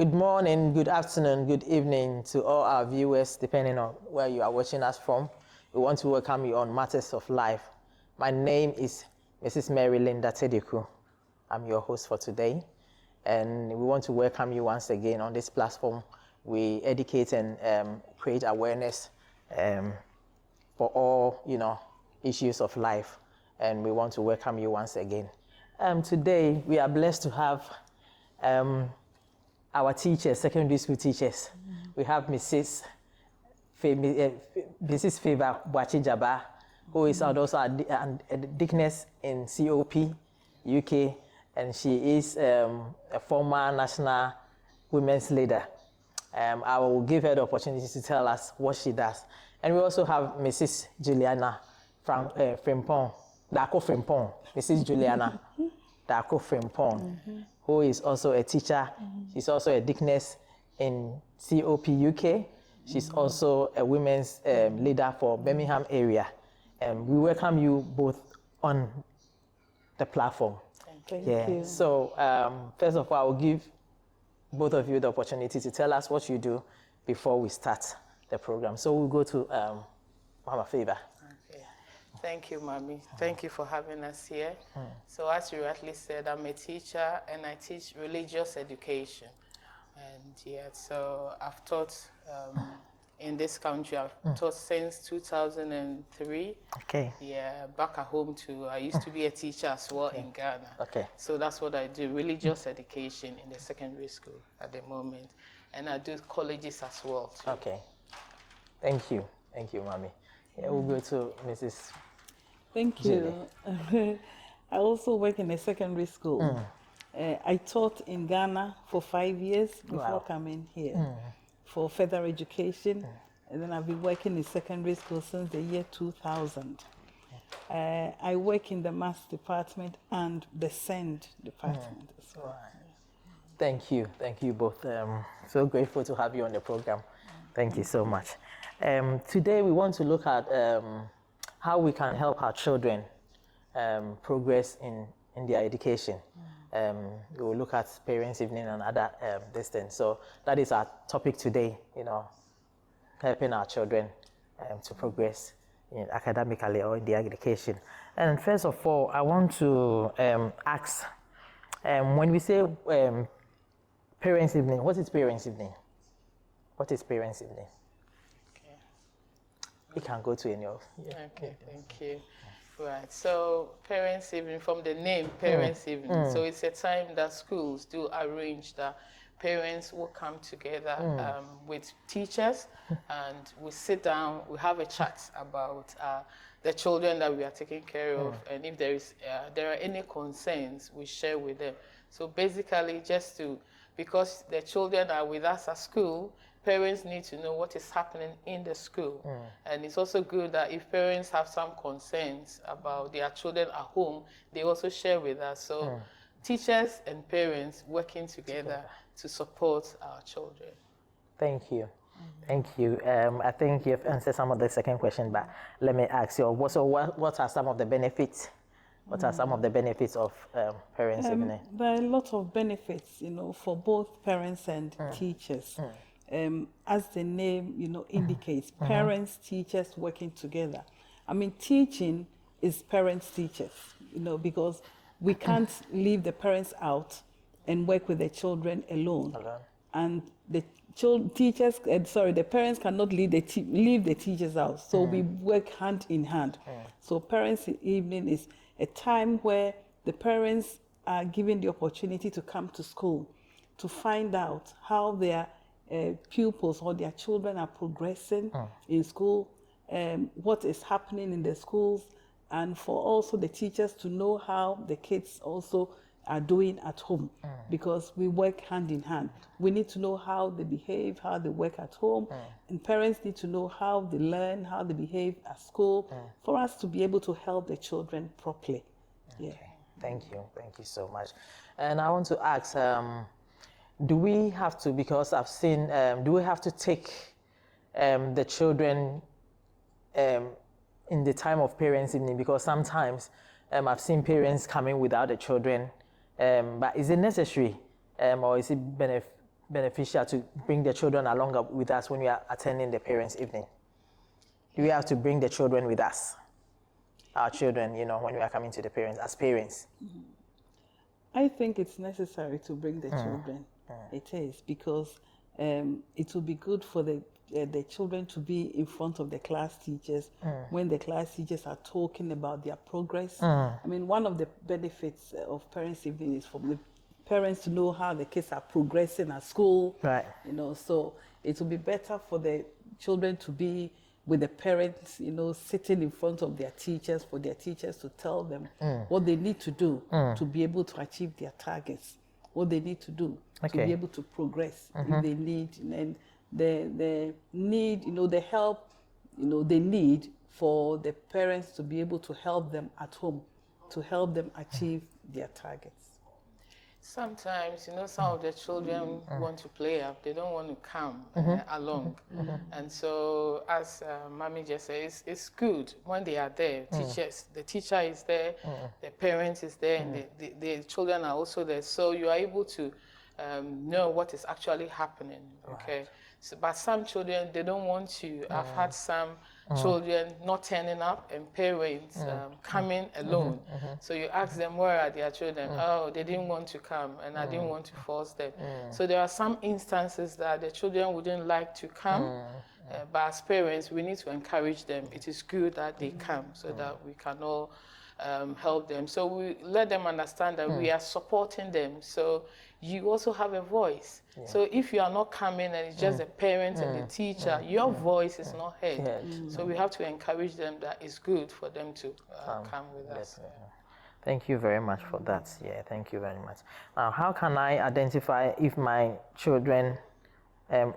Good morning, good afternoon, good evening to all our viewers, depending on where you are watching us from. We want to welcome you on Matters of Life. My name is Mrs. Mary Linda Tediku. I'm your host for today, and we want to welcome you once again on this platform. We educate and create awareness for all, issues of life, and we want to welcome you once again. Today, we are blessed to have our teachers, secondary school teachers. We have Mrs. Favor Bwachijaba, who is also a deaconess in COP, UK, and she is a former national women's leader. I will give her the opportunity to tell us what she does. And we also have Mrs. Juliana from Frimpong, Dako Frimpong, Mrs. Juliana Dako Frimpong, who is also a teacher. She's also a deaconess in COP UK. She's also a women's leader for Birmingham area. We welcome you both on the platform. Thank you. So first of all, I will give both of you the opportunity to tell us what you do before we start the program. So we'll go to Mama Favor. Okay. Thank you, Mommy. Thank you for having us here. So as you rightly said, I'm a teacher and I teach religious education. And so I've taught in this country. I've taught since 2003. Okay. Yeah, back at home too. I used to be a teacher as well in Ghana. Okay. So that's what I do, religious education in the secondary school at the moment. And I do colleges as well too. Okay. Thank you. Thank you, Mommy. Yeah, we'll go to Mrs. Thank you. I also work in a secondary school. I taught in Ghana for 5 years before coming here for further education. And then I've been working in secondary school since the year 2000. I work in the maths department and the SEND department as well. Right. Thank you. Thank you both. So grateful to have you on the program. Thank you so much. Today we want to look at how we can help our children progress in their education. We will look at parents' evening and other things. So that is our topic today, helping our children to progress academically or in their education. And first of all, I want to ask, when we say parents' evening, what is parents' evening? What is parents' evening? You can go to any of. Okay, thank you. Right, so parents' evening, from the name parents' evening, so it's a time that schools do arrange that parents will come together with teachers and we sit down, we have a chat about the children that we are taking care of, and if there are any concerns, we share with them. So basically because the children are with us at school, parents need to know what is happening in the school. And it's also good that if parents have some concerns about their children at home, they also share with us. So teachers and parents working together to support our children. Thank you. Thank you. I think you've answered some of the second question, but let me ask you, what are some of the benefits? What are some of the benefits of parents' evening? There are a lot of benefits, for both parents and teachers. As the name, indicates, parents, teachers working together. I mean, teaching is parents, teachers, because we can't leave the parents out and work with the children alone. And the the parents cannot leave the teachers out. So we work hand in hand. So parents' evening is a time where the parents are given the opportunity to come to school to find out how their pupils or their children are progressing in school, what is happening in the schools, and for also the teachers to know how the kids also are doing at home, because we work hand in hand. We need to know how they behave, how they work at home, and parents need to know how they learn, how they behave at school, for us to be able to help the children properly. Okay. Thank you so much. And I want to ask, do we have to, because I've seen, do we have to take the children in the time of parents' evening? Because sometimes I've seen parents coming without the children, but is it necessary or is it beneficial to bring the children along with us when we are attending the parents' evening? Do we have to bring the children with us? Our children, when we are coming to the parents, as parents? I think it's necessary to bring the children. It is, because it will be good for the children to be in front of the class teachers when the class teachers are talking about their progress. I mean, one of the benefits of parents' evening is for the parents to know how the kids are progressing at school. Right. So it will be better for the children to be with the parents, sitting in front of their teachers, for their teachers to tell them what they need to do to be able to achieve their targets, what they need to do to be able to progress if they need, and the need, the help, they need for the parents to be able to help them at home, to help them achieve their targets. Sometimes, some of the children want to play up. They don't want to come along. And so, as Mami just said, it's good when they are there. The teacher is there, the parent is there, and the children are also there. So you are able to know what is actually happening, okay? Right. So, but some children, they don't want to. I've had some children not turning up and parents coming alone. So you ask them, where are their children? Oh, they didn't want to come, and I didn't want to force them. So there are some instances that the children wouldn't like to come, but as parents, we need to encourage them. It is good that they come so that we can all help them. So we let them understand that we are supporting them. So you also have a voice. Yeah. So if you are not coming and it's just the parent and the teacher, your voice is not heard. So we have to encourage them that it's good for them to come with us. Yeah. Thank you very much for that. Yeah, thank you very much. Now, how can I identify if my children,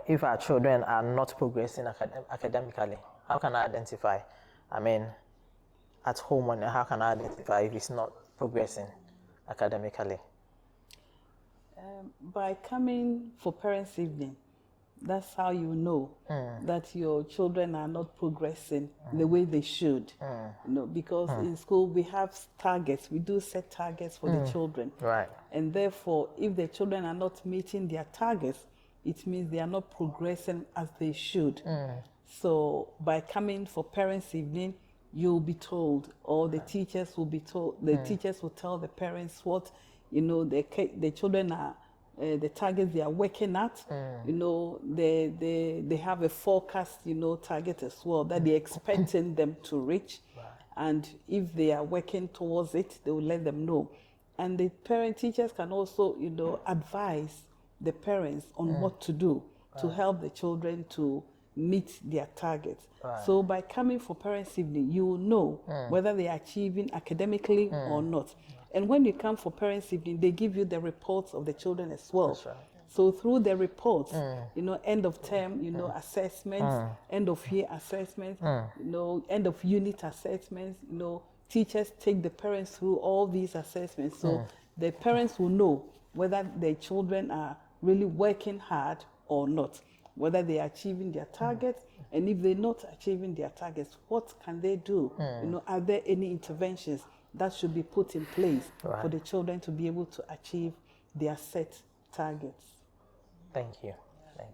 if our children are not progressing academically? How can I identify? I mean, at home, and how can I identify if it's not progressing academically? By coming for parents' evening, that's how you know that your children are not progressing the way they should. Because in school we have targets. We do set targets for the children. Right. And therefore, if the children are not meeting their targets, it means they are not progressing as they should. So by coming for parents' evening, you'll be told, or the teachers will be told, the teachers will tell the parents what, the children are, the targets they are working at, they have a forecast, target as well that they're expecting them to reach. Right. And if they are working towards it, they will let them know. And the parent teachers can also, advise the parents on what to do to help the children to meet their targets. Right. So by coming for parents' evening, you will know whether they are achieving academically or not. And when you come for parents' evening, they give you the reports of the children as well. That's right. So through the reports, end of term, assessments, end of year assessments, end of unit assessments, teachers take the parents through all these assessments. So the parents will know whether their children are really working hard or not, whether they are achieving their targets, and if they're not achieving their targets, what can they do? Are there any interventions that should be put in place for the children to be able to achieve their set targets? Thank you. Thank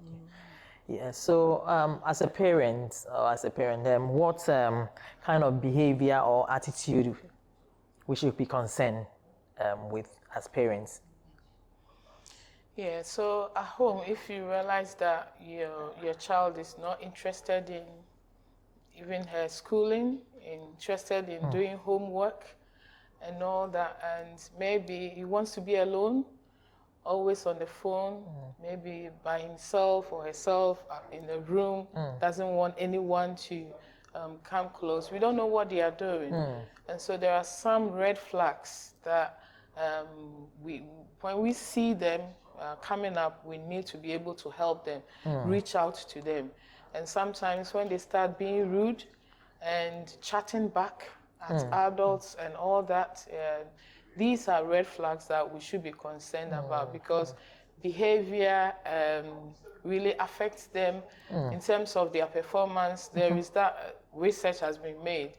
you. Yeah, so as a parent, what kind of behavior or attitude we should be concerned with as parents? Yeah, so at home, if you realize that your child is not interested in even her schooling, interested in doing homework and all that, and maybe he wants to be alone, always on the phone, maybe by himself or herself in the room, doesn't want anyone to come close. We don't know what they are doing. And so there are some red flags that when we see them coming up, we need to be able to help them, reach out to them. And sometimes when they start being rude and chatting back at adults and all that, these are red flags that we should be concerned about, because behavior really affects them in terms of their performance. There is that research has been made.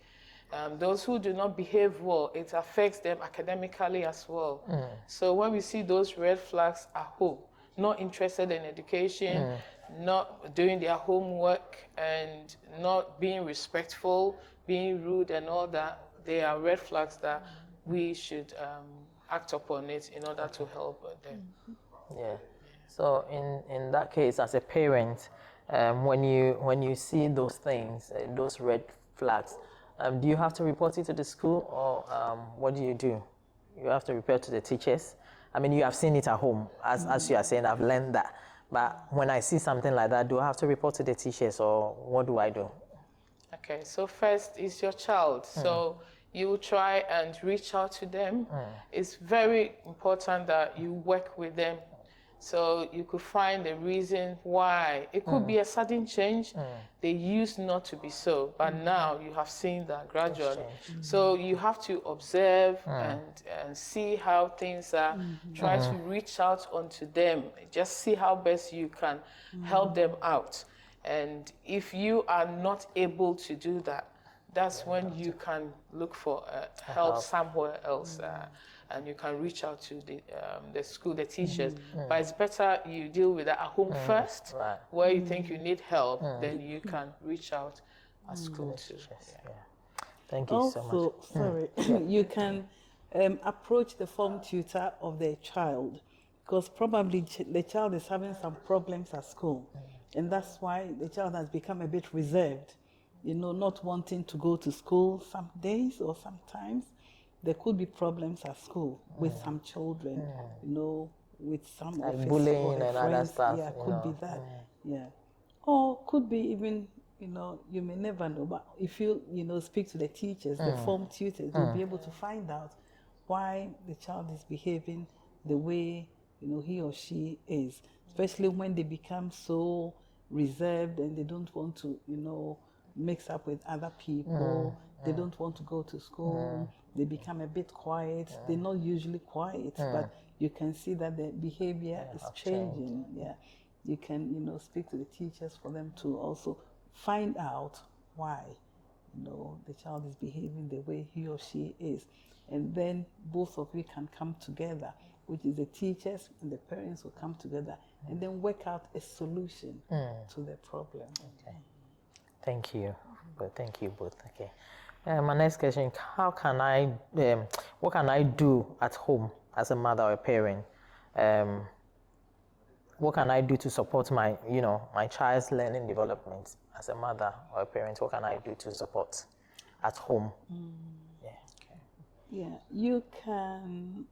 Those who do not behave well, it affects them academically as well. So when we see those red flags at home, not interested in education, not doing their homework, and not being respectful, being rude and all that, they are red flags that we should act upon it in order to help them. Yeah. So in that case, as a parent, when you see those things, those red flags, do you have to report it to the school, or what do? You have to report to the teachers? I mean, you have seen it at home, as you are saying, I've learned that. But when I see something like that, do I have to report to the teachers, or what do I do? Okay, so first is your child. So you try and reach out to them. It's very important that you work with them. So you could find a reason why. It could be a sudden change. They used not to be so, but now you have seen that gradually. So you have to observe and see how things are. Try to reach out onto them. Just see how best you can help them out. And if you are not able to do that, that's when you can look for help somewhere else. And you can reach out to the school, the teachers. But it's better you deal with that at home first, where you think you need help, then you can reach out at school too. Yeah. Thank you so much. Also, sorry, you can approach the form tutor of their child, because probably the child is having some problems at school. And that's why the child has become a bit reserved, not wanting to go to school some days or sometimes. There could be problems at school with some children, with some like of his bullying or her and friends. other stuff. Yeah, could be that. Yeah. Or could be even, you may never know. But if you, speak to the teachers, the form tutors, you'll be able to find out why the child is behaving the way, he or she is. Especially when they become so reserved and they don't want to, mix up with other people. They don't want to go to school. They become a bit quiet. They're not usually quiet, but you can see that their behavior is changing. Yeah, you can, speak to the teachers for them to also find out why, the child is behaving the way he or she is, and then both of you can come together, which is the teachers and the parents will come together and then work out a solution to the problem. Okay. Thank you. Thank you both. Okay. My next question: what can I do at home as a mother or a parent? What can I do to support my child's learning development as a mother or a parent? What can I do to support at home? Yeah. Okay. Yeah, you can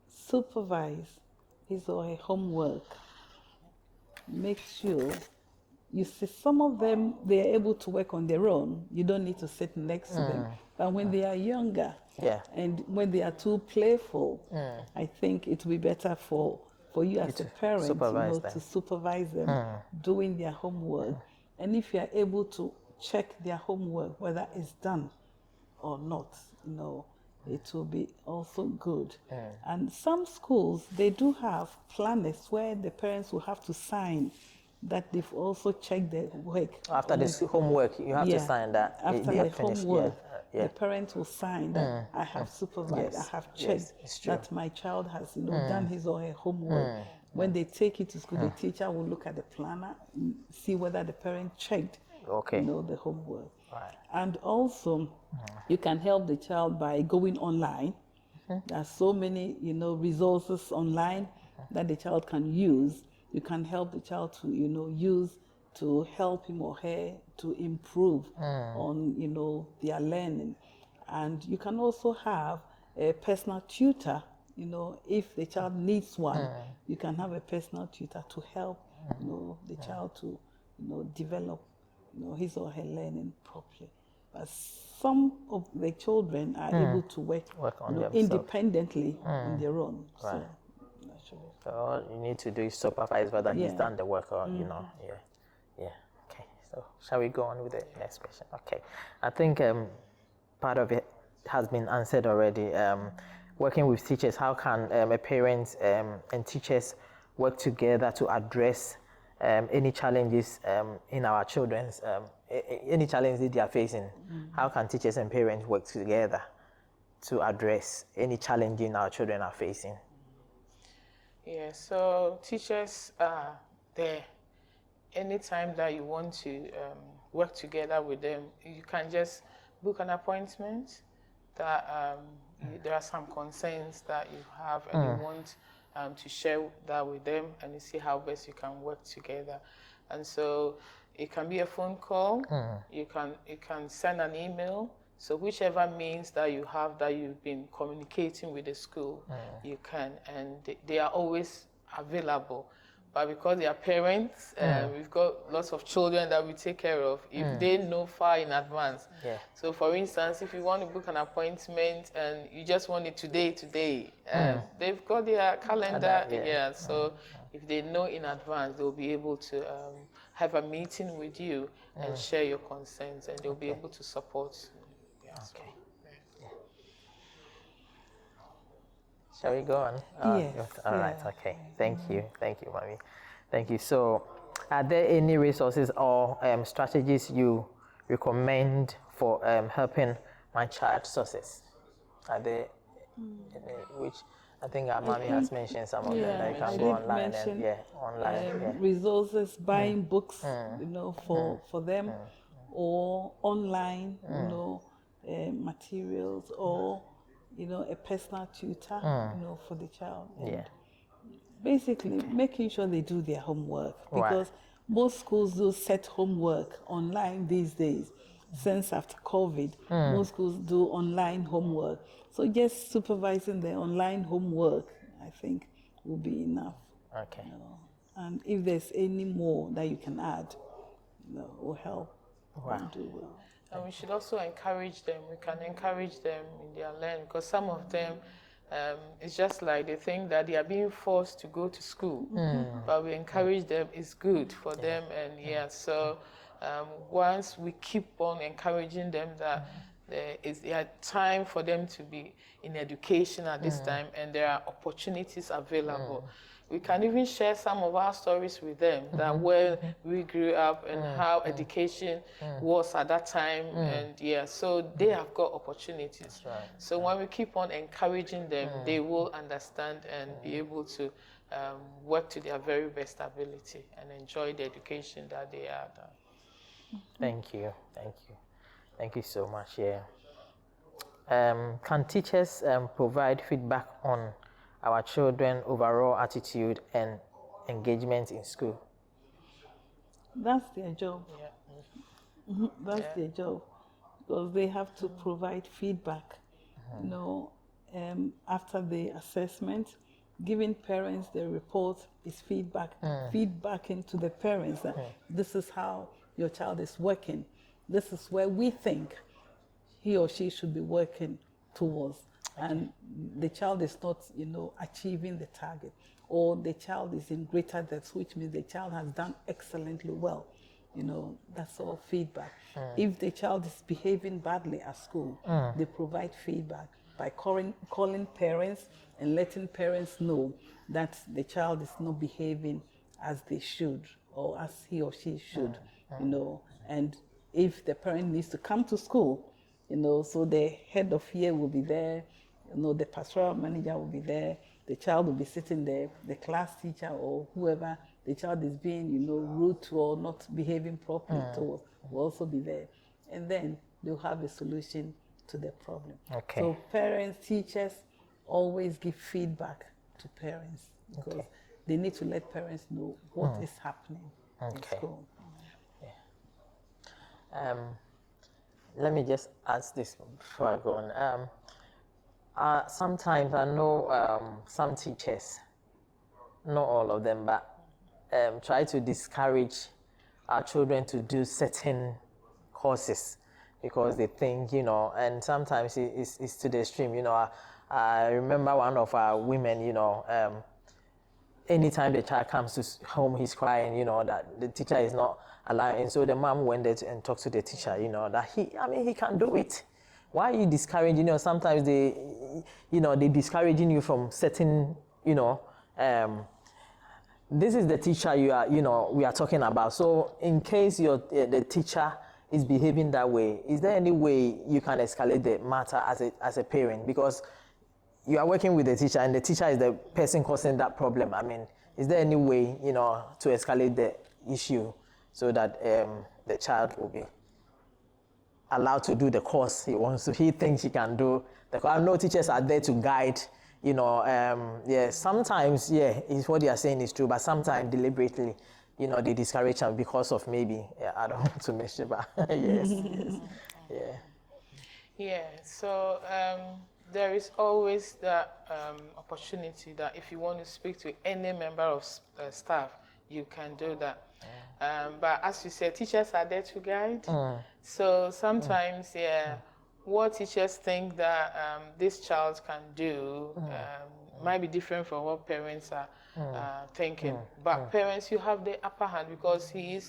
supervise his or her homework. Make sure. You see, some of them, they are able to work on their own. You don't need to sit next to them. But when they are younger, and when they are too playful, I think it will be better for you as a parent to supervise them doing their homework. And if you are able to check their homework, whether it's done or not, it will be also good. And some schools, they do have planners where the parents will have to sign that they've also checked their work. After this homework, you have to sign that. After the homework, the parent will sign that I have supervised, I have checked that my child has done his or her homework. When they take it to school, the teacher will look at the planner, see whether the parent checked the homework. Right. And also, you can help the child by going online. There are so many resources online that the child can use. You can help the child to, use to help him or her to improve on, their learning. And you can also have a personal tutor, if the child needs one, you can have a personal tutor to help, the child to, develop, his or her learning properly. But some of the children are able to work on independently on their own. Right. So, so all you need to do is supervise whether he's done the work or yeah. Okay. So shall we go on with the next question? Okay. I think part of it has been answered already. Working with teachers, how can a parent and teachers work together to address any challenges in our children's any challenges they are facing? How can teachers and parents work together to address any challenge our children are facing? Yeah, so teachers are there. Anytime that you want to work together with them, you can just book an appointment that there are some concerns that you have and you want to share that with them and you see how best you can work together. And so it can be a phone call, you can send an email. So whichever means that you have that you've been communicating with the school, you can, and they are always available. But because they are parents, we've got lots of children that we take care of. If they know far in advance. Yeah. So for instance, if you want to book an appointment and you just want it today, they've got their calendar. Yeah. So if they know in advance, they'll be able to have a meeting with you and share your concerns, and they'll be able to support. Yeah, Okay. Shall we go on? Yes. All right. Okay. Thank you, Mommy. Thank you. So, are there any resources or strategies you recommend for helping my child success? Are there any, which I think our Mommy has mentioned some of them that you can go online and resources, buying books, for them, or online, materials, or a personal tutor, for the child. And basically, making sure they do their homework, because most schools do set homework online these days. Since after COVID, most schools do online homework. So just supervising the online homework, I think, will be enough. Okay. And if there's any more that you can add, will help them do well. And we should also encourage them. We can encourage them in their learning, because some of them, it's just like they think that they are being forced to go to school. But we encourage them, it's good for them. And so once we keep on encouraging them that there is time for them to be in education at this time, and there are opportunities available. We can even share some of our stories with them, that where we grew up and how education was at that time. And so they have got opportunities. Right. So when we keep on encouraging them, they will understand and be able to work to their very best ability and enjoy the education that they are. Thank you. Thank you so much. Yeah. Can teachers provide feedback on our children' overall attitude and engagement in school? That's their job. That's their job, because they have to provide feedback. After the assessment, giving parents the report is feedback. Feedback into the parents that this is how your child is working. This is where we think he or she should be working towards. And the child is not, achieving the target, or the child is in greater depth, which means the child has done excellently well. That's all feedback. If the child is behaving badly at school, they provide feedback by calling parents and letting parents know that the child is not behaving as they should, or as he or she should, and if the parent needs to come to school, so the head of year will be there, the pastoral manager will be there, the child will be sitting there, the class teacher or whoever the child is being, rude to or not behaving properly towards will also be there. And then they'll have a solution to the problem. Okay. So parents, teachers always give feedback to parents, because they need to let parents know what is happening in school. Let me just ask this before I go on. Sometimes I know some teachers, not all of them, but try to discourage our children to do certain courses because they think, and sometimes it's to the extreme. I remember one of our women, anytime the child comes to home, he's crying, that the teacher is not allowing. And so the mom went there and talked to the teacher, that he can do it. Why are you discouraging? Sometimes they discouraging you from certain, this is the teacher we are talking about. So in case the teacher is behaving that way, is there any way you can escalate the matter as a parent? Because you are working with the teacher and the teacher is the person causing that problem. I mean, is there any way, you know, to escalate the issue so that the child will be allowed to do the course he thinks he can do? I know teachers are there to guide, you know, yeah, sometimes, yeah, is what they are saying is true, but sometimes deliberately, you know, they discourage them because of maybe, I don't want to mention, but yes, yes, yeah. Yeah, so there is always that opportunity that if you want to speak to any member of staff, you can do that. But as you said, teachers are there to guide. So sometimes, yeah, what teachers think that this child can do might be different from what parents are thinking. But parents, you have the upper hand because he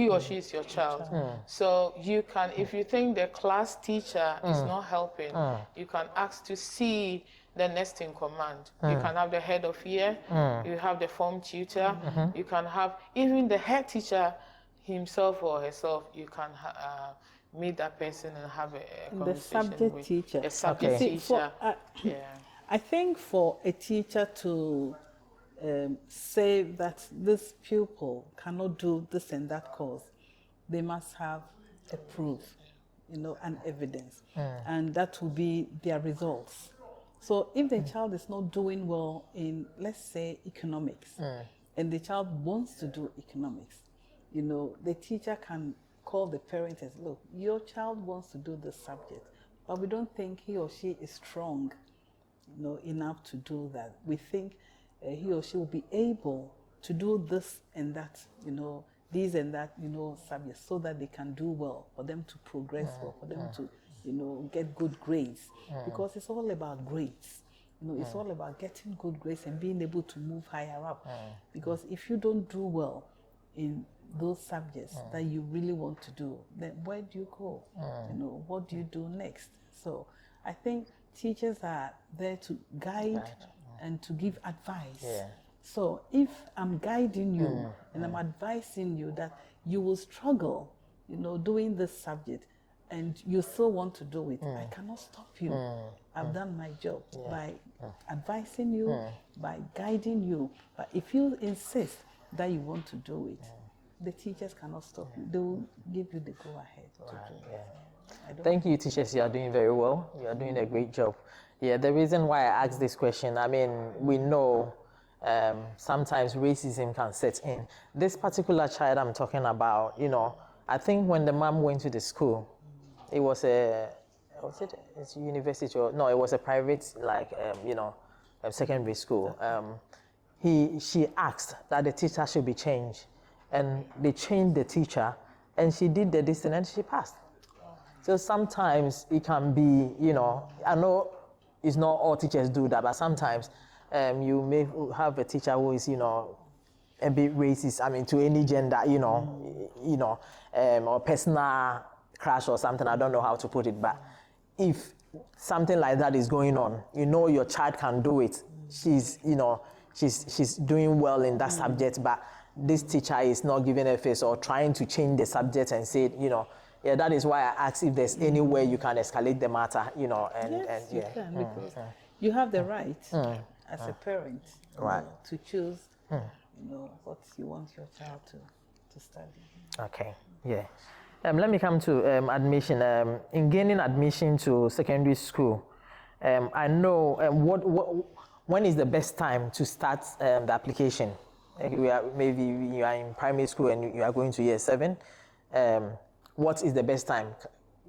or she is your child. So you can, if you think the class teacher is not helping, you can ask to see the next in command. You can have the head of year, you have the form tutor, you can have even the head teacher himself or herself. You can meet that person and have a conversation the subject with teacher. a subject See, teacher. Yeah. I think for a teacher to say that this pupil cannot do this and that course, they must have a proof, you know, and evidence, and that will be their results. So if the child is not doing well in, let's say, economics, and the child wants to do economics, you know, the teacher can call the parent and say, look, your child wants to do this subject, but we don't think he or she is strong, you know, enough to do that. We think he or she will be able to do this and that, you know, these and that, you know, subjects, so that they can do well, for them to progress well, for them to, you know, get good grades. Because it's all about grades. You know, it's all about getting good grades and being able to move higher up. Because if you don't do well in those subjects that you really want to do, then where do you go? You know, what do you do next? So I think teachers are there to guide and to give advice. So if I'm guiding you and I'm advising you that you will struggle, you know, doing this subject, and you still want to do it, I cannot stop you. I've done my job by advising you, by guiding you. But if you insist that you want to do it, the teachers cannot stop you. They will give you the go-ahead to do it. Thank you, teachers. You are doing very well. You are doing a great job. Yeah, the reason why I asked this question, I mean, we know sometimes racism can set in. This particular child I'm talking about, you know, I think when the mom went to the school, it was a university or no, it was a private, like, you know, secondary school. She asked that the teacher should be changed, and they changed the teacher, and she did the distance and she passed. So sometimes it can be, you know, I know it's not all teachers do that, but sometimes you may have a teacher who is, you know, a bit racist, I mean, to any gender, you know, or personal crush or something, I don't know how to put it, but if something like that is going on, you know your child can do it. She's, you know, she's doing well in that subject, but this teacher is not giving a face or trying to change the subject and say, you know, yeah, that is why I asked if there's any way you can escalate the matter, you know, Yes, you can, because you have the right as a parent to choose, you know, what you want your child to study. Okay, yeah. Let me come to admission. In gaining admission to secondary school, I know when is the best time to start the application? Maybe you are in primary school and you are going to year 7. What is the best time?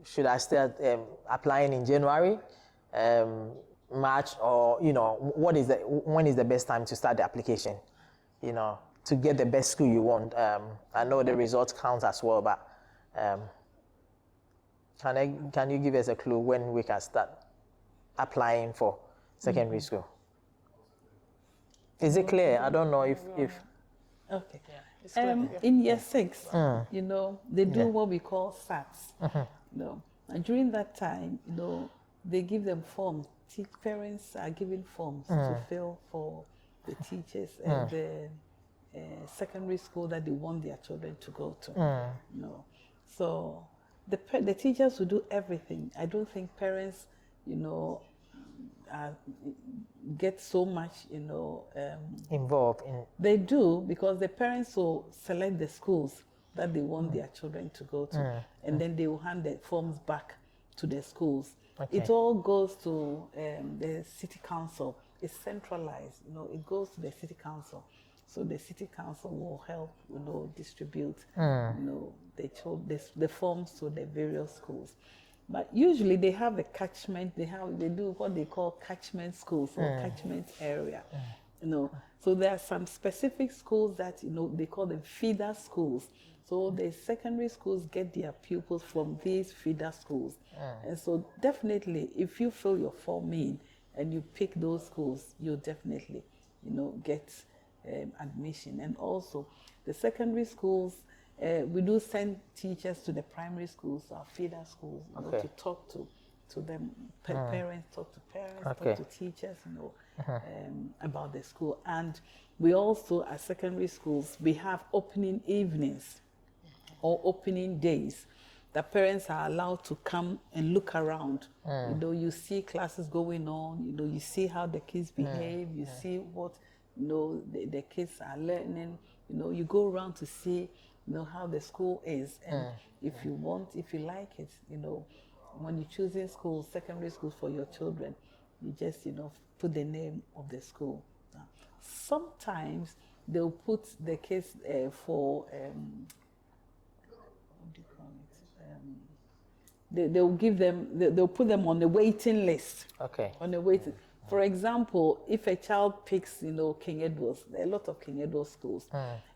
Should I start applying in January, March, or, you know, when is the best time to start the application, you know, to get the best school you want? I know the results count as well, but can you give us a clue when we can start applying for secondary school? Is it clear? I don't know if Okay. Yeah, in year 6, you know, they do what we call SATs. You know, and during that time, you know, they give them forms. Parents are given forms to fill for the teachers and the secondary school that they want their children to go to. You know, so the teachers will do everything. I don't think parents, you know, get so much, Involved in. They do, because the parents will select the schools that they want their children to go to, and then they will hand the forms back to the schools. Okay. It all goes to the city council. It's centralized, it goes to the city council. So the city council will help, distribute, the forms to the various schools. But usually they have a catchment. They do what they call catchment schools or catchment area. So there are some specific schools that they call them feeder schools. So the secondary schools get their pupils from these feeder schools. And so definitely, if you fill your form in and you pick those schools, you'll definitely, get admission. And also, the secondary schools, we do send teachers to the primary schools, our feeder schools, to talk to them. Parents talk to parents, talk to teachers, about the school. And we also, at secondary schools, we have opening evenings or opening days that parents are allowed to come and look around. You see classes going on, you see how the kids behave, you see what the kids are learning. You go around to see how the school is, and if you like it, when you're choosing schools, secondary schools for your children, you just put the name of the school. Sometimes they'll put the kids for what do you call it? They'll give them, they'll put them on the waiting list. Okay. On the waiting. For example, if a child picks, King Edward's, there are a lot of King Edward's schools,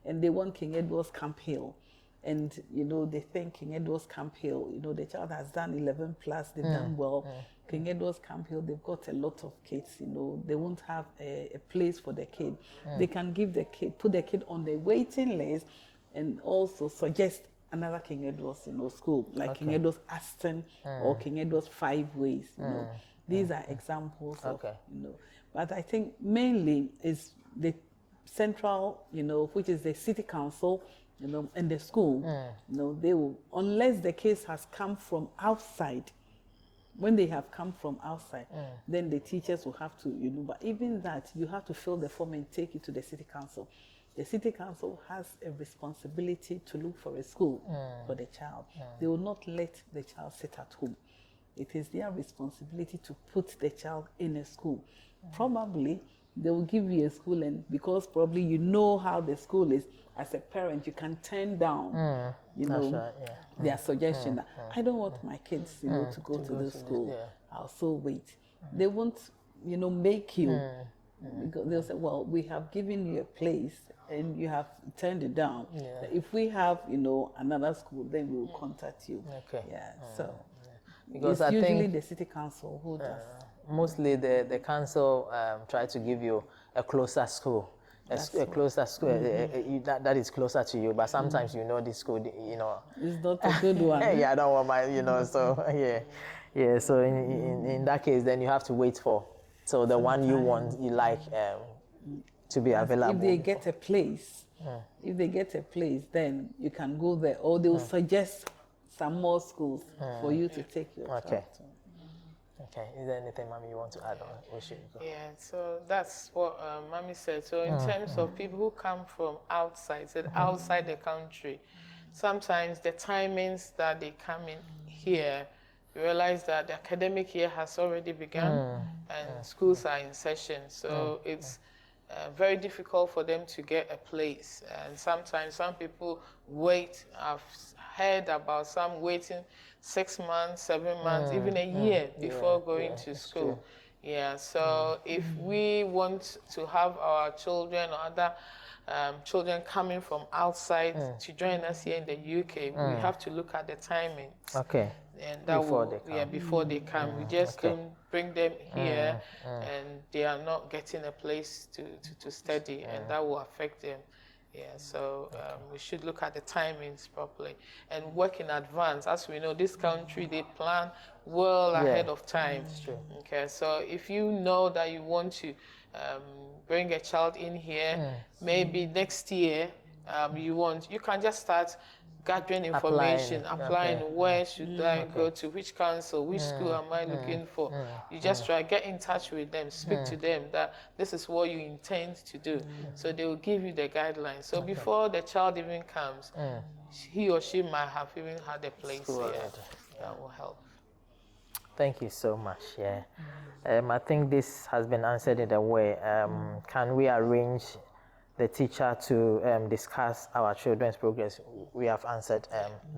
and they want King Edward's Camp Hill, and they think King Edward's Camp Hill, the child has done 11 plus, they've done well. King Edward's Camp Hill, they've got a lot of kids, they won't have a place for the kid. They can put the kid on the waiting list, and also suggest another King Edward's, school, like King Edward's Aston or King Edward's Five Ways, These are examples of, but I think mainly is the central, which is the city council, and the school, they will, unless the case has come from outside. When they have come from outside, then the teachers will have to, but even that, you have to fill the form and take it to the city council. The city council has a responsibility to look for a school for the child. They will not let the child sit at home. It is their responsibility to put the child in a school. Probably they will give you a school, and because probably how the school is, as a parent, you can turn down, their suggestion that I don't want my kids, to go to this school. I'll still wait. They won't, make you. Because they'll say, well, we have given you a place and you have turned it down. If we have, another school, then we will contact you. So because it's usually the city council who does. Mostly the council try to give you a closer school. A closer school that is closer to you, but sometimes this school, it's not a good one. I don't want my, so so in that case, then you have to wait for the one you want, you like to be available. If they get a place, then you can go there, or they will suggest some more schools for you to take your child to. Okay. Is there anything, Mommy, you want to add on? So that's what Mommy said. So in terms of people who come from outside the country, sometimes the timings that they come in here, you realize that the academic year has already begun and schools are in session. So it's very difficult for them to get a place. And sometimes some people wait. I've heard about some waiting 6 months, 7 months, even a year before going to school. So if we want to have our children or other children coming from outside to join us here in the UK, we have to look at the timing. And that before they come. We just don't bring them here and they are not getting a place to study, and that will affect them. So we should look at the timings properly and work in advance. As we know, this country, they plan well ahead of time. So if you know that you want to bring a child in here, maybe next year you can just start gathering information, applying okay. where should I go to, which council, which school am I looking for. You just try, get in touch with them, speak to them that this is what you intend to do. So they will give you the guidelines. So before the child even comes, he or she might have even had a place here that will help. Thank you so much. Yeah, I think this has been answered in a way. Can we arrange the teacher to discuss our children's progress? We have answered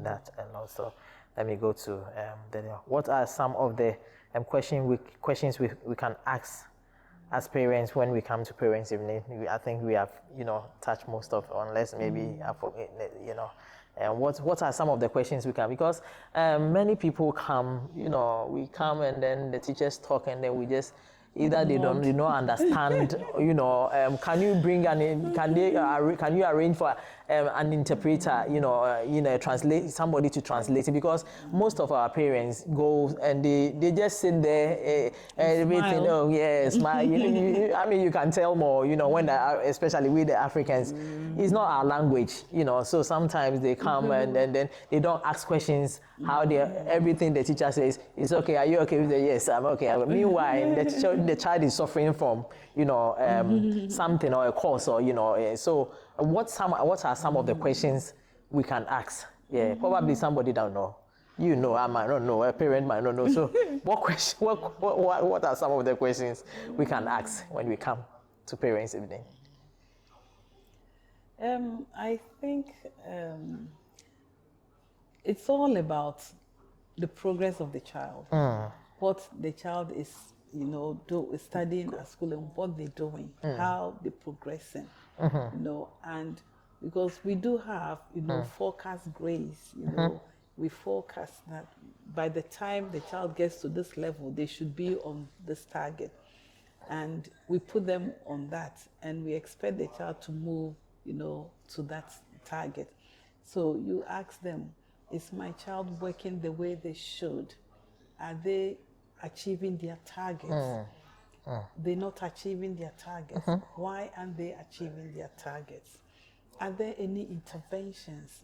that, and also let me go to what are some of the questions we can ask as parents when we come to parents' evening? I think we have touched most of, unless maybe I forget, what are some of the questions we can, because many people come, we come and then the teachers talk and then we just either they don't understand, can you bring can you arrange for an interpreter, translate somebody to translate it, because most of our parents go and they just sit there everything, oh yeah, smile. I mean, you can tell more, when especially with the Africans, it's not our language, so sometimes they come and then they don't ask questions, how everything the teacher says is okay, are you okay with it? Yes, I'm okay. Meanwhile, the child is suffering from something or a course, or so what are some of the questions we can ask? Yeah, probably somebody don't know. I might not know, a parent might not know. So what are some of the questions we can ask when we come to parents' evening? I think it's all about the progress of the child, what the child is, studying at school and what they're doing, how they're progressing, and because we do have, forecast grades, we forecast that by the time the child gets to this level, they should be on this target. And we put them on that, and we expect the child to move, to that target. So you ask them, is my child working the way they should? Are they achieving their targets? They're not achieving their targets. Why aren't they achieving their targets? Are there any interventions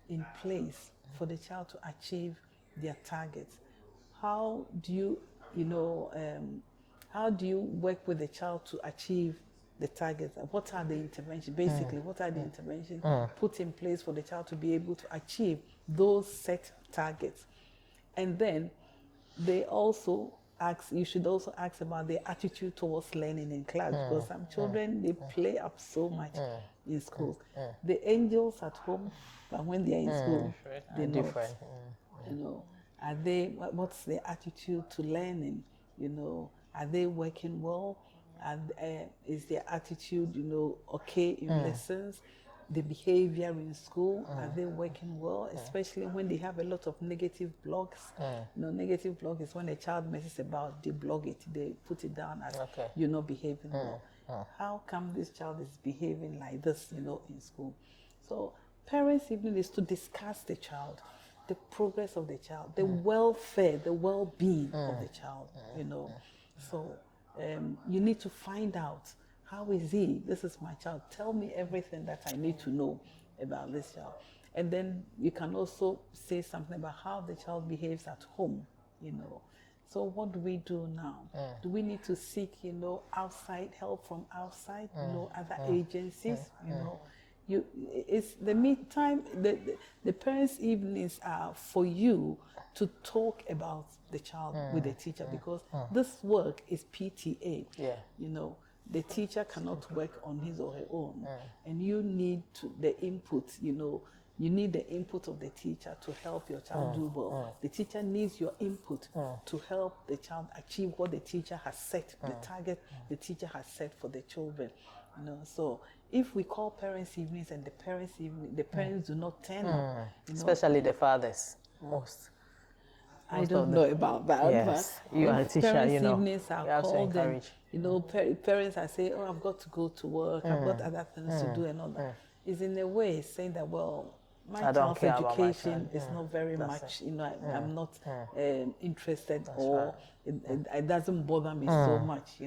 in place for the child to achieve their targets? How do you, how do you work with the child to achieve the targets? What are the interventions? Basically, what are the interventions put in place for the child to be able to achieve those set targets? And then they also you should also ask about their attitude towards learning in class, because some children, they play up so much in schools. The angels at home, but when they're in school, they're different. Are they, what's their attitude to learning? Are they working well? And is their attitude, okay in lessons? The behavior in school, are they working well? Especially when they have a lot of negative blogs. Negative blog is when a child messes about, they blog it, they put it down as you're not behaving well. How come this child is behaving like this, in school? So parents' evening is to discuss the child, the progress of the child, the welfare, the well-being of the child, So you need to find out, how is he? This is my child. Tell me everything that I need to know about this child. And then you can also say something about how the child behaves at home, So what do we do now? Do we need to seek, outside help from outside, other agencies, it's the meantime, the parents' evenings are for you to talk about the child with the teacher, because this work is PTA. The teacher cannot work on his or her own, and you need the input, you need the input of the teacher to help your child do well. The teacher needs your input to help the child achieve what the teacher has set, the target the teacher has set for the children. So if we call parents' evenings and the parents do not turn up, especially the fathers, most. I don't know about that. Yes, but you are a teacher, parents' evenings are called, then parents are saying, I've got to go to work, I've got other things to do and all that. It's in a way saying that, well, my child's education is not very much, I'm not interested, or it doesn't bother me so much,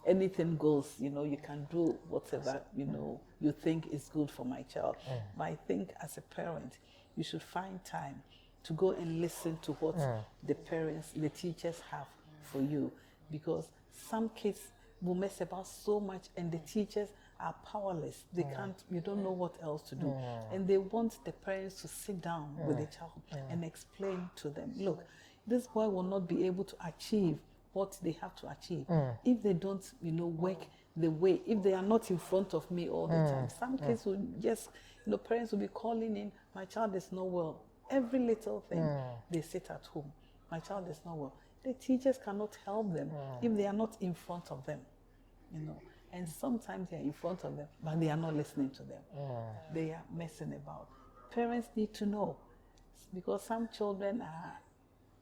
Anything goes, you can do whatever, you think is good for my child. But I think as a parent, you should find time to go and listen to what the parents, the teachers have for you, because some kids will mess about so much and the teachers are powerless. They can't, you don't know what else to do. And they want the parents to sit down with the child and explain to them, look, this boy will not be able to achieve what they have to achieve if they don't, work the way, if they are not in front of me all the time. Some kids will just, parents will be calling in, my child is not well. Every little thing, they sit at home. My child is not well. The teachers cannot help them if they are not in front of them, And sometimes they are in front of them, but they are not listening to them. They are messing about. Parents need to know, because some children are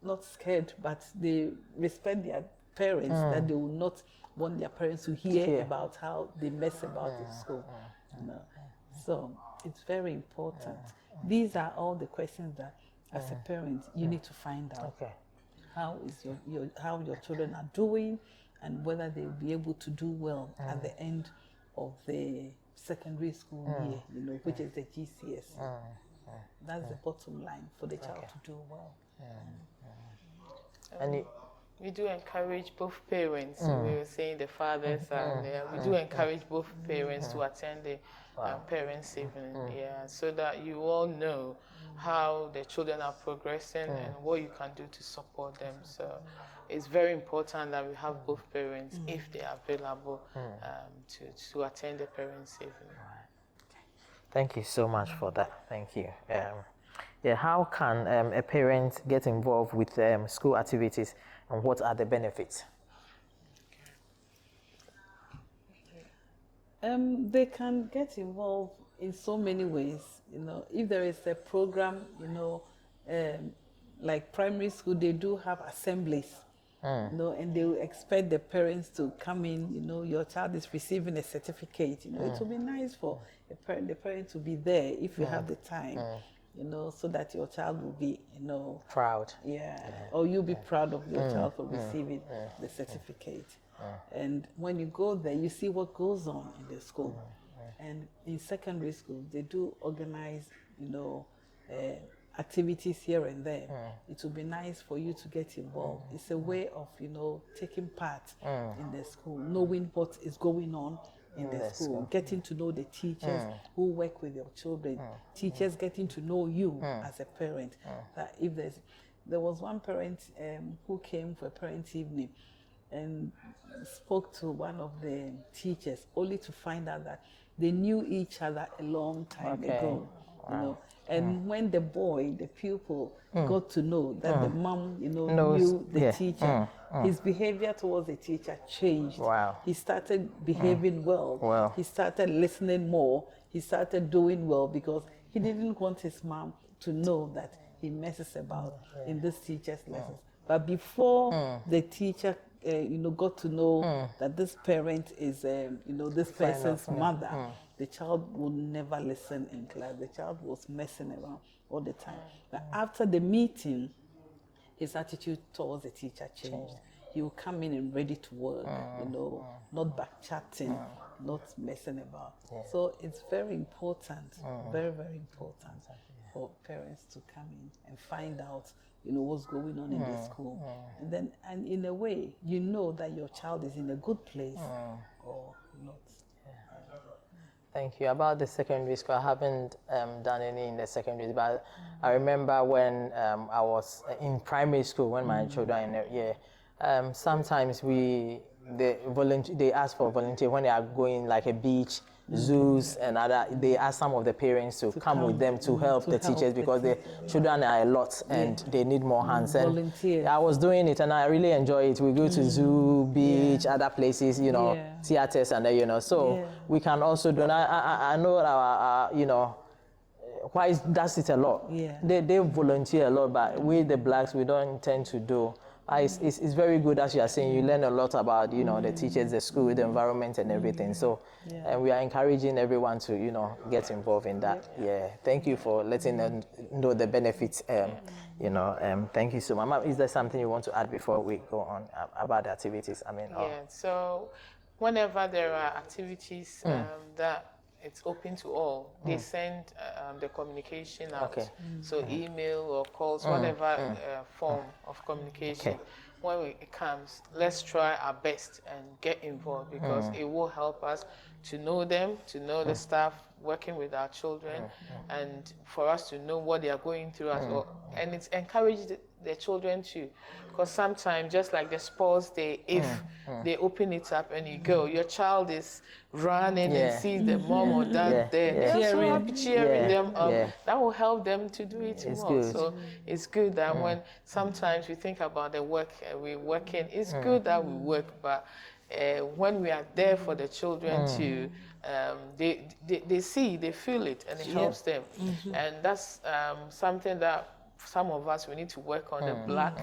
not scared, but they respect their parents, that they will not want their parents to hear about how they mess about in school. So it's very important. These are all the questions that, as a parent, you need to find out. How is how your children are doing, and whether they will be able to do well at the end of the secondary school year, which is the GCSE. That's the bottom line for the child to do well. And we do encourage both parents. We were saying the fathers, and we do encourage both parents to attend the parents' evening, so that you all know how the children are progressing and what you can do to support them. So it's very important that we have both parents, if they are available, to attend the parents' evening. Thank you so much for that. Thank you. How can a parent get involved with school activities, and what are the benefits? They can get involved in so many ways. If there is a program, like primary school, they do have assemblies. And they will expect the parents to come in. Your child is receiving a certificate. It will be nice for the parent to be there if you have the time. So that your child will be, proud. Or you'll be proud of your child for receiving the certificate. And when you go there, you see what goes on in the school. And in secondary school, they do organize, activities here and there. It would be nice for you to get involved. It's a way of, taking part in the school, knowing what is going on in the school, getting to know the teachers who work with your children, teachers getting to know you as a parent. That if there was one parent who came for a parent evening and spoke to one of the teachers, only to find out that they knew each other a long time ago. And when the boy, the pupil, got to know that the mom, knew the teacher, his behavior towards the teacher changed. He started behaving well. He started listening more. He started doing well, because he didn't want his mom to know that he messes about in this teacher's lessons. But before the teacher, got to know that this parent is, this person's mother, the child would never listen in class. The child was messing around all the time. But after the meeting, his attitude towards the teacher changed. He would come in and ready to work, not back chatting, not messing about. So it's very important, very, very important for parents to come in and find out, what's going on in the school. And in a way, that your child is in a good place or not. Thank you. About the secondary school, I haven't done any in the secondary, but I remember when I was in primary school, when my children sometimes they ask for volunteer when they are going like a beach, zoos and other. They ask some of the parents to come with them to help the teachers, because the children are a lot and they need more hands. And I was doing it and I really enjoy it. We go to zoo, beach, other places, theaters and so we can also do. I know our whites does it a lot. They volunteer a lot, but we the blacks, we don't tend to do. It's very good, as you are saying. You learn a lot about the teachers, the school, the environment, and everything. So, and we are encouraging everyone to get involved in that. Thank you for letting them know the benefits. Thank you so much. Ma'am, is there something you want to add before we go on about the activities? So whenever there are activities that it's open to all, they send the communication out. Okay. So email or calls, whatever form of communication. Okay. When it comes, let's try our best and get involved, because it will help us to know them, to know the staff working with our children, and for us to know what they are going through as well. And it's encouraged the children too, because sometimes, just like the sports day, if they open it up and you go, your child is running and sees the mom or dad there, they're so happy cheering them up. That will help them to do it more. Good. So it's good that when sometimes we think about the work we're working, it's good that we work, but when we are there for the children too, they see, they feel it, and it helps them. And that's something that some of us, we need to work on, the black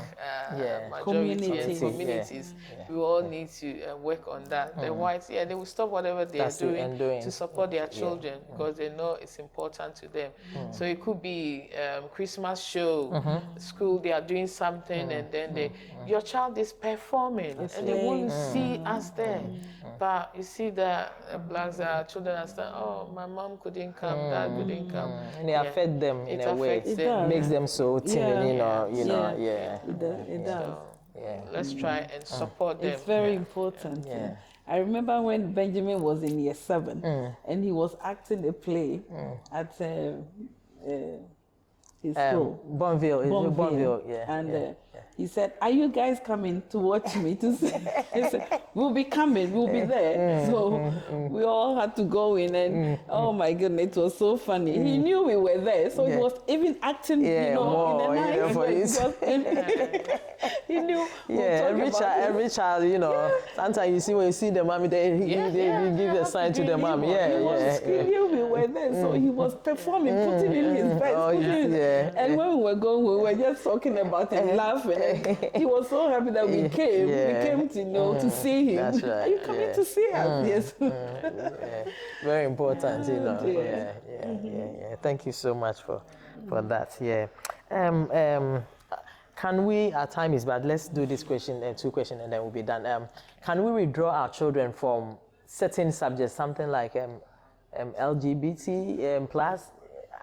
majority and communities. We all need to work on that. The whites, they will stop whatever they are doing to support their children, because they know it's important to them. So it could be Christmas show, school, they are doing something, and then your child is performing, and they want to see us there. But you see that blacks, children are saying, oh, my mom couldn't come, dad couldn't come. And it affects them in a way. Affects them. Makes them so timid, you know. It does. So let's try and support them. It's very important. I remember when Benjamin was in year 7 and he was acting a play at his school. Bonneville, And he said, are you guys coming to watch me? To see? He said, we'll be coming, we'll be there. So we all had to go in, and oh my goodness, it was so funny. He knew we were there, so he was even acting, more, in the night. He knew. Every child, sometimes you see when you see the mommy, they give the sign to the mom. He knew we were there, so he was performing, putting in his best. And when we were going, we were just talking about it, laughing. He was so happy that we came. We came to to see him. That's right. Are you coming to see us? Yes. Very important, Thank you so much for that. Can we, our time is bad, let's do this question and 2 questions and then we'll be done. Can we withdraw our children from certain subjects, something like LGBT plus?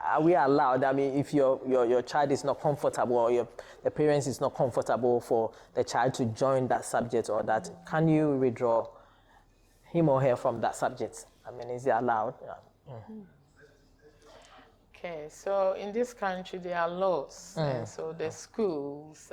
Are we allowed? I mean, if your child is not comfortable, or the parents is not comfortable for the child to join that subject or that, can you withdraw him or her from that subject? I mean, is it allowed? Okay, so in this country there are laws, and so the schools,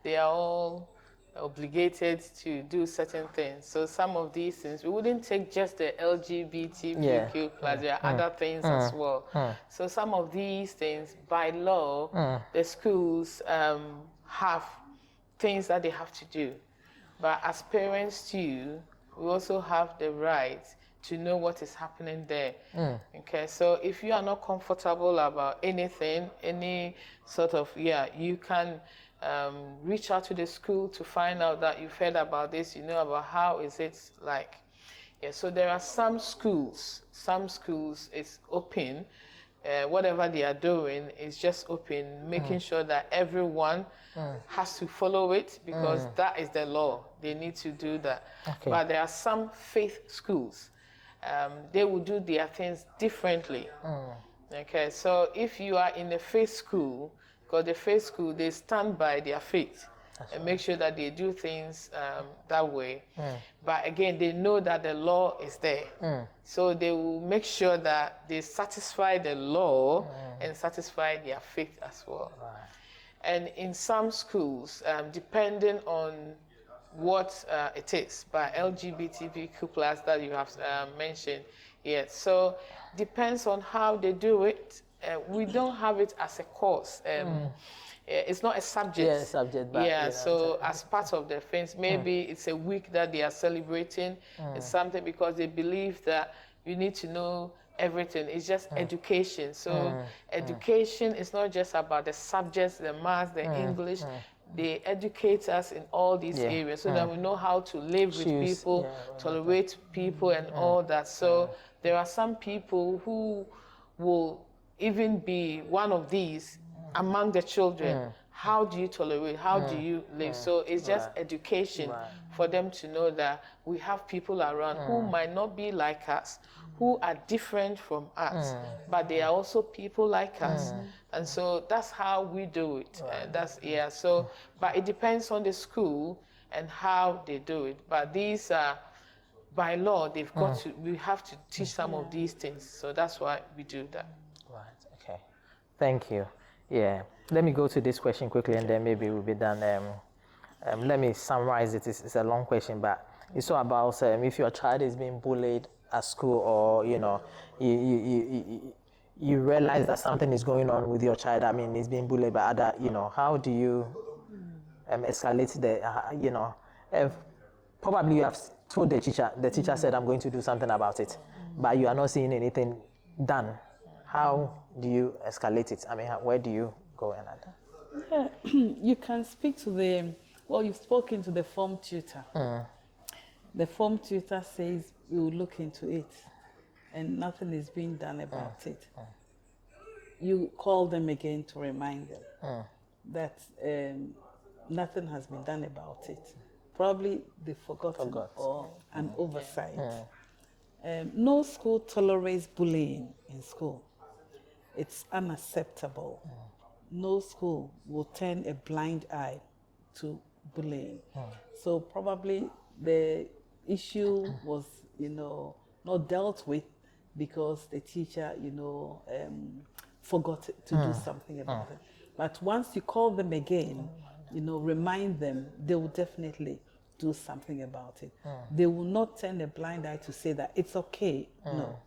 they are all obligated to do certain things. So some of these things, we wouldn't take just the LGBTQ plus, there are other things as well. So some of these things, by law, the schools have things that they have to do. But as parents too, we also have the right to know what is happening there. Okay, so if you are not comfortable about anything, any sort of, you can reach out to the school to find out that you've heard about this, about how is it like. So there are some schools it's open, whatever they are doing is just open, making sure that everyone has to follow it, because that is the law. They need to do that. Okay. But there are some faith schools, they will do their things differently. Okay, so if you are in a faith school, because the faith school, they stand by their faith and make sure that they do things that way. But again, they know that the law is there. So they will make sure that they satisfy the law and satisfy their faith as well. And in some schools, depending on what it is, by LGBTQ plus that you have mentioned, so depends on how they do it. We don't have it as a course. It's not a subject. But, so as part of the things, maybe it's a week that they are celebrating. It's something because they believe that you need to know everything. It's just education. So education is not just about the subjects, the math, the English. They educate us in all these areas so that we know how to live with people, tolerate people, and all that. So there are some people who will even be one of these among the children. How do you tolerate? How do you live? So it's just education for them to know that we have people around who might not be like us, who are different from us, but they are also people like us. And so that's how we do it. So, but it depends on the school and how they do it. But these are, by law, they've got to, we have to teach some of these things. So that's why we do that. Right, okay. Thank you. Yeah. Let me go to this question quickly and then maybe we'll be done. Let me summarize it. It's a long question, but it's all about if your child is being bullied at school, or you realize that something is going on with your child. I mean, he's being bullied by other. How do you escalate the? Probably you have told the teacher. The teacher said, "I'm going to do something about it," but you are not seeing anything done. How do you escalate it? I mean, where do you go and that? You can speak to you've spoken to the form tutor. The form tutor says we will look into it and nothing is being done about it. You call them again to remind them that nothing has been done about it. Probably they've forgotten or an oversight. No school tolerates bullying in school. It's unacceptable. No school will turn a blind eye to bullying. So probably the issue was, not dealt with because the teacher, forgot to do something about it. But once you call them again, remind them, they will definitely do something about it. They will not turn a blind eye to say that it's okay. No.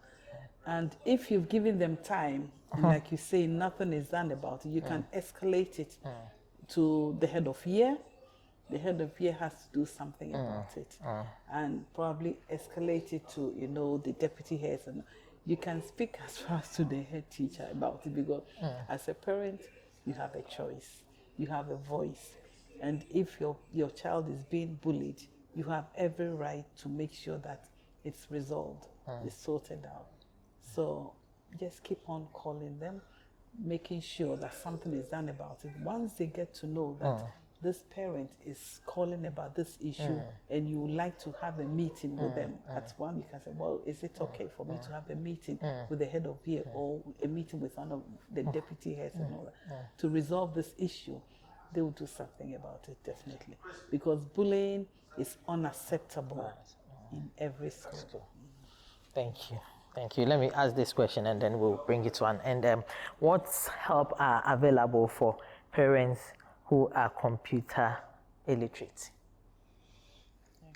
And if you've given them time, and like you say, nothing is done about it, you can escalate it to the head of year. The head of year has to do something about it, and probably escalate it to the deputy heads. And you can speak as far as to the head teacher about it, because as a parent, you have a choice, you have a voice, and if your child is being bullied, you have every right to make sure that it's resolved, it's sorted out. So just keep on calling them, making sure that something is done about it. Once they get to know that this parent is calling about this issue and you would like to have a meeting with them, at one you can say, well, is it okay for me to have a meeting with the head of year or a meeting with one of the deputy heads and all that to resolve this issue? They will do something about it, definitely. Because bullying is unacceptable in every school. Thank you. Thank you. Let me ask this question and then we'll bring it to an end. What help are available for parents who are computer illiterate?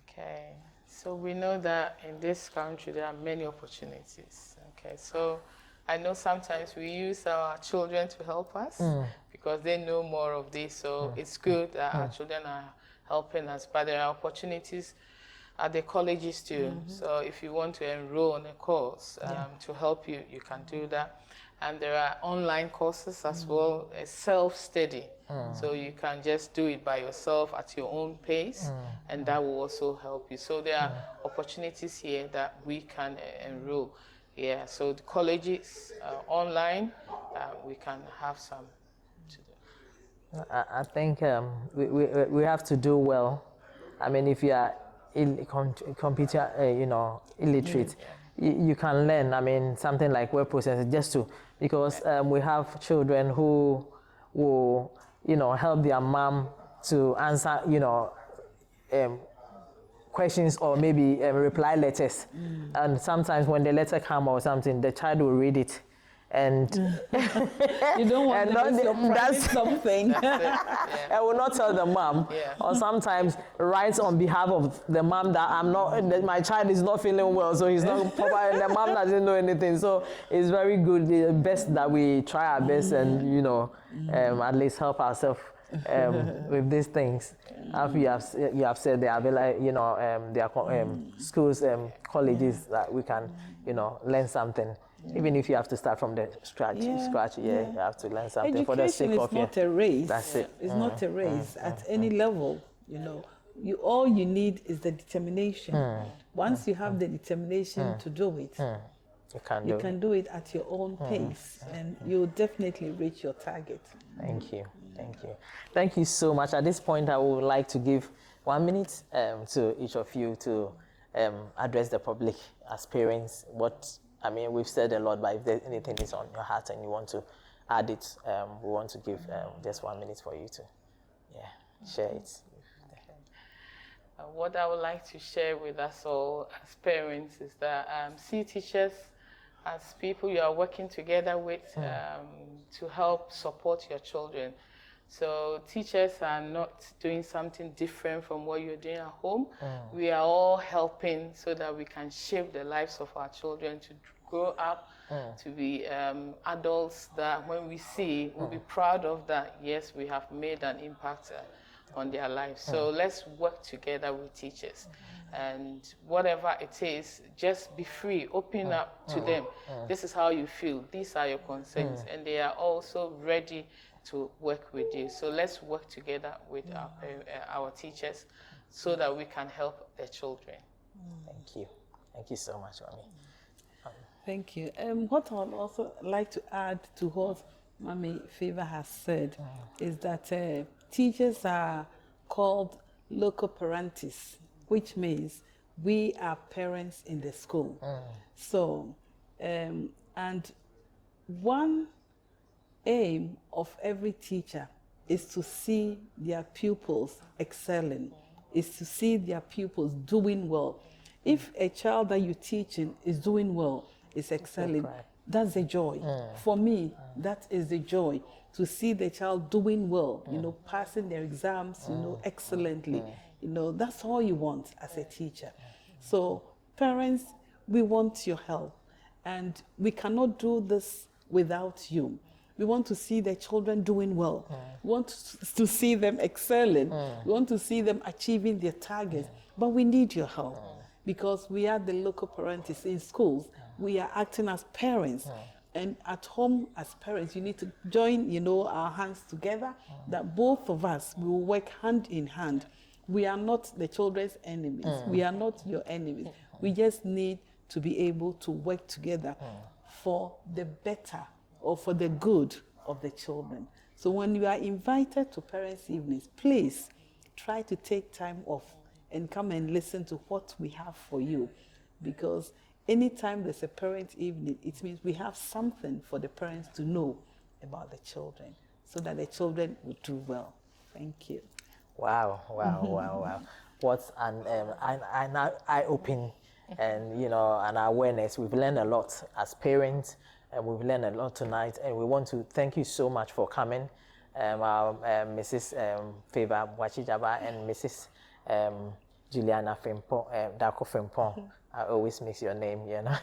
Okay, so we know that in this country there are many opportunities. Okay, so I know sometimes we use our children to help us because they know more of this, so it's good that our children are helping us, but there are opportunities at the colleges too. So if you want to enroll in a course to help you, you can do that. And there are online courses as well, a self-study. So you can just do it by yourself at your own pace, and that will also help you. So there are opportunities here that we can enroll. Yeah, so the colleges online, we can have some to do. I think we have to do well. I mean, if you are computer, illiterate, you can learn. I mean, something like word processing, just to, because we have children who will, help their mom to answer, questions or maybe reply letters. And sometimes when the letter comes or something, the child will read it. And you don't want to surprise something. I will not tell the mom. Or sometimes write on behalf of the mom that my child is not feeling well, so he's not proper, and the mom doesn't know anything. So it's very good, the best that we try our best and at least help ourselves with these things. After you have said there are schools, colleges that we can learn something. Even if you have to start from the scratch, you have to learn something. Education for the sake of is not a race. That's it. It's not a race at any level. All you need is the determination. Once you have the determination to do it, you can do it at your own pace, and you'll definitely reach your target. Thank you. Thank you so much. At this point, I would like to give 1 minute to each of you to address the public as parents. We've said a lot, but if there's anything is on your heart and you want to add it, we want to give just 1 minute for you to share it. What I would like to share with us all as parents is that see teachers as people you are working together with to help support your children. So teachers are not doing something different from what you're doing at home. We are all helping so that we can shape the lives of our children to grow up to be adults that when we see, we'll be proud of that, yes, we have made an impact on their lives. So let's work together with teachers. And whatever it is, just be free, open up to them. This is how you feel, these are your concerns, and they are also ready to work with you. So let's work together with our teachers so that we can help the children. Thank you. Thank you so much, Mami. Thank you. What I would also like to add to what Mami Favor has said is that teachers are called local parentis, which means we are parents in the school. So, and one aim of every teacher is to see their pupils excelling, is to see their pupils doing well. If a child that you're teaching is doing well, is excelling, that's a joy. For me, that is the joy, to see the child doing well, passing their exams, excellently. That's all you want as a teacher. So parents, we want your help, and we cannot do this without you. We want to see the children doing well. We want to see them excelling. We want to see them achieving their targets. But we need your help because we are the local parentis in schools. We are acting as parents. And at home as parents, you need to join, our hands together, that both of us will work hand in hand. We are not the children's enemies. We are not your enemies. We just need to be able to work together for the better or for the good of the children. So when you are invited to parents' evenings, please try to take time off and come and listen to what we have for you. Because anytime there's a parent evening, it means we have something for the parents to know about the children so that the children will do well. Thank you. Wow. What an eye-opening and, an awareness. We've learned a lot as parents, and we've learned a lot tonight, and we want to thank you so much for coming, Mrs. Favor Wachijaba and Mrs. Juliana Frimpong, Darko Frimpong. I always mix your name, Juliana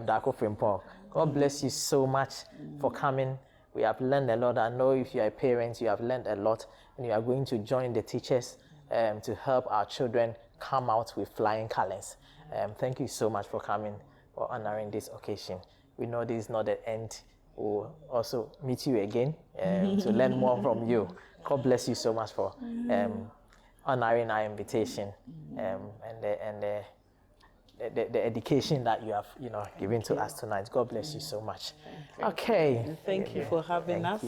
Darko Frimpong. God bless you so much for coming. We have learned a lot. I know if you are parents, you have learned a lot, and you are going to join the teachers to help our children come out with flying colors. Thank you so much for coming, for honoring this occasion. We know this is not the end. We'll also meet you again to learn more from you. God bless you so much for honoring our invitation and the education that you have, given to us tonight. God bless you so much. Okay. And thank you for having us.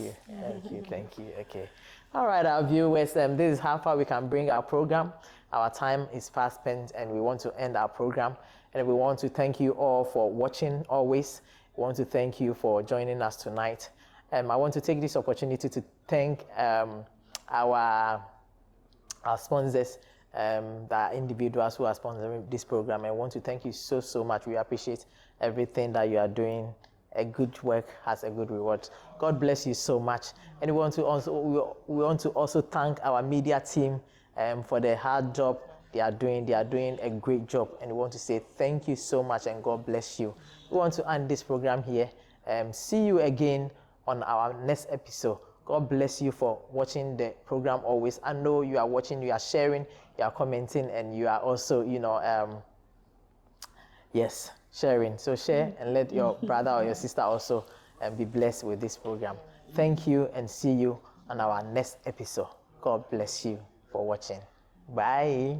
Thank you. Okay. All right, our viewers, this is how far we can bring our program. Our time is fast spent, and we want to end our program. And we want to thank you all for watching always. We want to thank you for joining us tonight. I want to take this opportunity to thank our sponsors, the individuals who are sponsoring this program. I want to thank you so much. We appreciate everything that you are doing. A good work has a good reward. God bless you so much. And we want to also thank our media team for the hard job they are doing. They are doing a great job, and we want to say thank you so much and God bless you. We want to end this program here. See you again on our next episode. God bless you for watching the program always. I know you are watching, you are sharing, you are commenting, and you are also, sharing. So share and let your brother or your sister also be blessed with this program. Thank you, and see you on our next episode. God bless you for watching. Bye.